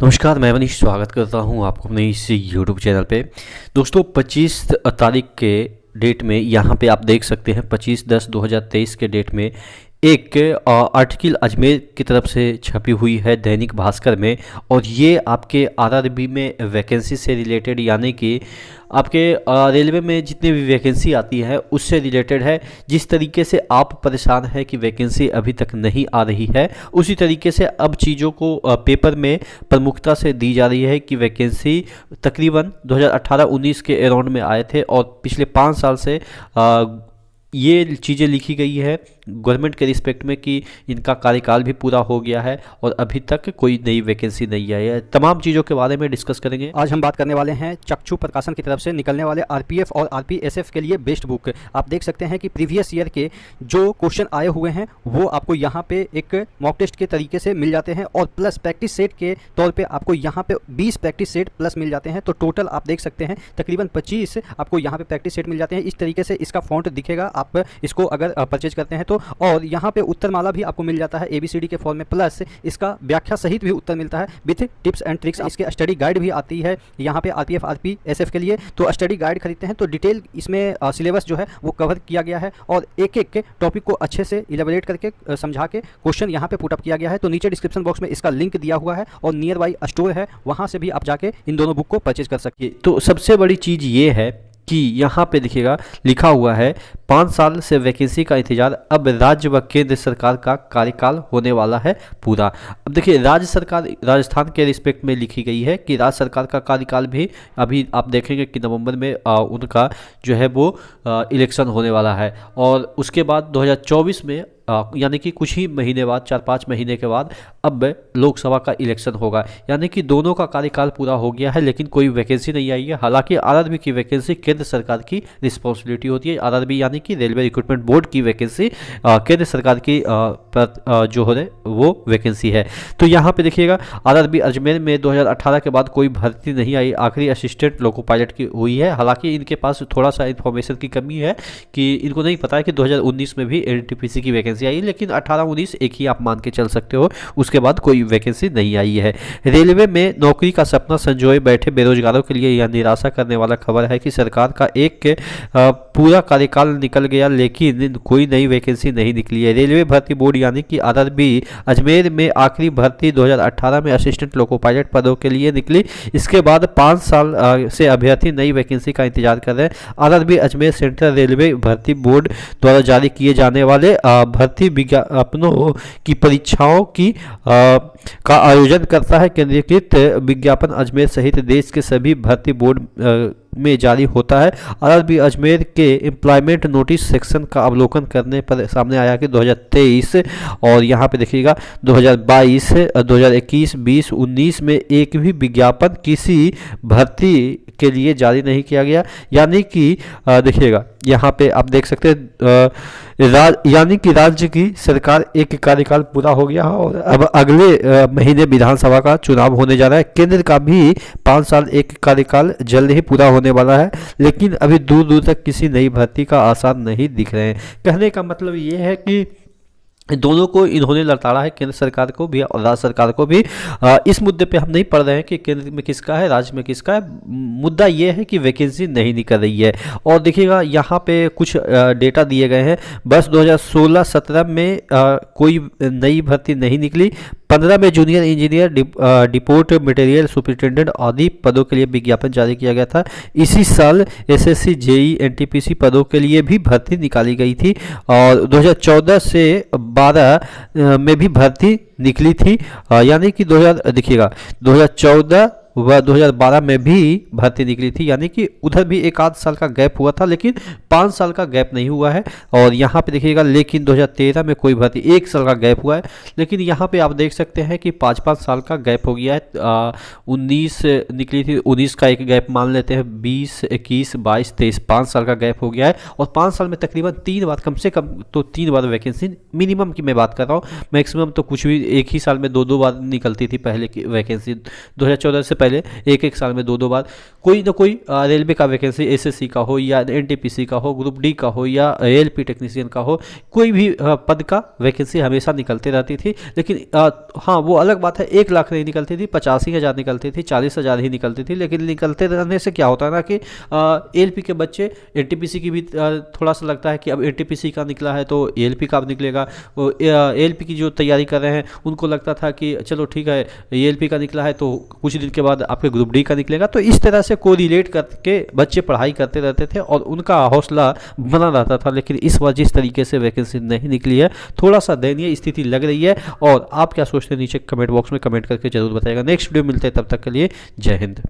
नमस्कार, मैं मनीष स्वागत करता हूं आपको अपने इस यूट्यूब चैनल पे। दोस्तों 25 तारीख के डेट में यहाँ पे आप देख सकते हैं 25/10/2023 के डेट में एक आर्टिकल अजमेर की तरफ से छपी हुई है दैनिक भास्कर में। और ये आपके आरआरबी में वैकेंसी से रिलेटेड, यानी कि आपके रेलवे में जितनी भी वैकेंसी आती है उससे रिलेटेड है। जिस तरीके से आप परेशान हैं कि वैकेंसी अभी तक नहीं आ रही है, उसी तरीके से अब चीज़ों को पेपर में प्रमुखता से दी जा रही है कि वैकेंसी तकरीबन 2018-19 के अराउंड में आए थे और पिछले 5 साल से ये चीज़ें लिखी गई है गवर्नमेंट के रिस्पेक्ट में कि इनका कार्यकाल भी पूरा हो गया है और अभी तक कोई नई वैकेंसी नहीं आई है। तमाम चीज़ों के बारे में डिस्कस करेंगे। आज हम बात करने वाले हैं चक्षु प्रकाशन की तरफ से निकलने वाले आरपीएफ और आरपीएसएफ के लिए बेस्ट बुक। आप देख सकते हैं कि प्रीवियस ईयर के जो क्वेश्चन आए हुए हैं वो आपको यहाँ पे एक मॉक टेस्ट के तरीके से मिल जाते हैं और प्लस प्रैक्टिस सेट के तौर पर आपको यहाँ पे 20 प्रैक्टिस सेट प्लस मिल जाते हैं। तो टोटल आप देख सकते हैं तकरीबन 25 आपको यहाँ पे प्रैक्टिस सेट मिल जाते हैं। इस तरीके से इसका फॉन्ट दिखेगा आप इसको अगर परचेज करते हैं तो। और यहाँ पे उत्तरमाला भी आपको मिल जाता है ABCD के फॉर्म में, प्लस इसका व्याख्या सहित भी उत्तर मिलता है विथ टिप्स एंड ट्रिक्स। इसके स्टडी गाइड भी आती है यहाँ पे आरपीएफ आरपीएसएफ के लिए। तो स्टडी गाइड खरीदते हैं तो डिटेल इसमें सिलेबस जो है वो कवर किया गया है और एक एक के टॉपिक को अच्छे से इलेबोरेट करके समझा के क्वेश्चन यहाँ पे पुटअप किया गया है। तो नीचे डिस्क्रिप्शन बॉक्स में इसका लिंक दिया हुआ है और नियर बाई स्टोर है, वहाँ से भी आप जाके इन दोनों बुक को परचेज कर सकते हैं। तो सबसे बड़ी चीज़ ये है कि यहाँ पे देखिएगा लिखा हुआ है 5 साल से वैकेंसी का इंतजार, अब राज्य व केंद्र सरकार का कार्यकाल होने वाला है पूरा। अब देखिए राज्य सरकार राजस्थान के रिस्पेक्ट में लिखी गई है कि राज्य सरकार का कार्यकाल भी अभी आप देखेंगे कि नवंबर में उनका जो है वो इलेक्शन होने वाला है और उसके बाद 2024 में यानी कि कुछ ही महीने बाद 4-5 महीने के बाद अब लोकसभा का इलेक्शन होगा। यानी कि दोनों का कार्यकाल पूरा हो गया है लेकिन कोई वैकेंसी नहीं आई है। हालांकि आरआरबी की वैकेंसी केंद्र सरकार की रिस्पॉन्सिबिलिटी होती है। आरआरबी यानी कि रेलवे रिक्रूटमेंट बोर्ड की वैकेंसी केंद्र सरकार की जो है वो वैकेंसी है। तो यहाँ पे देखिएगा आरआरबी अजमेर में 2018 के बाद कोई भर्ती नहीं आई, आखिरी असिस्टेंट लोको पायलट की हुई है। हालांकि इनके पास थोड़ा सा इन्फॉर्मेशन की कमी है कि इनको नहीं पता है कि 2019 में भी एनटीपीसी की वैकेंसी आई, लेकिन 18-19 एक ही आप मान के चल सकते हो, उसके बाद कोई वैकेंसी नहीं आई है। रेलवे में नौकरी का सपना संजोए बैठे बेरोजगारों के लिए यह निराशा करने वाला खबर है कि सरकार का एक पूरा कार्यकाल निकल गया लेकिन कोई नई वैकेंसी नहीं निकली है। रेलवे भर्ती बोर्ड यानी कि आरआरबी अजमेर में आखिरी भर्ती 2018 में असिस्टेंट लोको पायलट पदों के लिए निकली। इसके बाद 5 साल से अभ्यर्थी नई वैकेंसी का इंतजार कर रहे हैं। आरआरबी अजमेर सेंट्रल रेलवे भर्ती बोर्ड द्वारा जारी किए जाने वाले भर्ती विज्ञापनों की परीक्षाओं की का आयोजन करता है। केंद्रीकृत विज्ञापन अजमेर सहित देश के सभी भर्ती बोर्ड में जारी होता है। आरआरबी अजमेर के एम्प्लॉयमेंट नोटिस सेक्शन का अवलोकन करने पर सामने आया कि 2023 और यहाँ पे देखिएगा 2022, 2021, 20, 19 में एक भी विज्ञापन किसी भर्ती के लिए जारी नहीं किया गया। यानी कि देखिएगा यहाँ पे आप देख सकते हैं यानी कि राज्य की सरकार एक कार्यकाल पूरा हो गया और अब अगले महीने विधानसभा का चुनाव होने जा रहा है। केंद्र का भी 5 साल एक कार्यकाल जल्द ही पूरा होने वाला है लेकिन अभी दूर दूर तक किसी नई भर्ती का आसार नहीं दिख रहे हैं। कहने का मतलब ये है कि दोनों को इन्होंने लताड़ा है, केंद्र सरकार को भी और राज्य सरकार को भी। इस मुद्दे पे हम नहीं पढ़ रहे हैं कि केंद्र में किसका है राज्य में किसका है, मुद्दा ये है कि वैकेंसी नहीं निकल रही है। और देखिएगा यहाँ पे कुछ डेटा दिए गए हैं। बस 2016-17 में कोई नई भर्ती नहीं निकली। 15 में junior engineer, depot material superintendent आदि पदों के लिए विज्ञापन जारी किया गया था। इसी साल एसएससी जेई एनटीपीसी पदों के लिए भी भर्ती निकाली गई थी और 2014 से 12 में भी भर्ती निकली थी। यानी कि 2014 वह 2012 में भी भर्ती निकली थी। यानी कि उधर भी 1-8 साल का गैप हुआ था लेकिन 5 साल का गैप नहीं हुआ है। और यहाँ पे देखिएगा लेकिन 2013 में कोई भर्ती 1 साल का गैप हुआ है लेकिन यहाँ पे आप देख सकते हैं कि 5-5 साल का गैप हो गया है। 19 निकली थी, 19 का एक गैप मान लेते हैं, 20, 21, 22, 23 5 साल का गैप हो गया है। और 5 साल में तकरीबन 3 बार, कम से कम तो 3 बार वैकेंसी मिनिमम की मैं बात कर रहा हूँ, मैक्सिमम तो कुछ भी एक ही साल में 2-2 बार निकलती थी पहले की वैकेंसी। 2014 से पहले एक एक साल में 2-2 बार कोई ना कोई रेलवे का वैकेंसी एसएससी का हो या एनटीपीसी का हो, ग्रुप डी का हो या एएलपी टेक्नीशियन का हो, कोई भी पद का वैकेंसी हमेशा निकलते रहती थी। लेकिन हाँ, वो अलग बात है 1 लाख नहीं निकलती थी, 85,000 निकलती थी, 40,000 ही निकलती थी। लेकिन निकलते रहने से क्या होता है ना कि एएलपी के बच्चे एनटीपीसी की भी थोड़ा सा लगता है कि अब एनटीपीसी का निकला है तो एएलपी का अब निकलेगा। वो एएलपी की जो तैयारी कर रहे हैं उनको लगता था कि चलो ठीक है एएलपी का निकला है तो कुछ दिन के बाद आपके ग्रुप डी का निकलेगा। तो इस तरह से कोरिलेट करके बच्चे पढ़ाई करते रहते थे और उनका हौसला बना रहता था। लेकिन इस बार जिस तरीके से वैकेंसी नहीं निकली है, थोड़ा सा दयनीय स्थिति लग रही है। और आप क्या सोचते हैं नीचे कमेंट बॉक्स में कमेंट करके जरूर बताइएगा। नेक्स्ट वीडियो मिलते हैं, तब तक के लिए जय हिंद।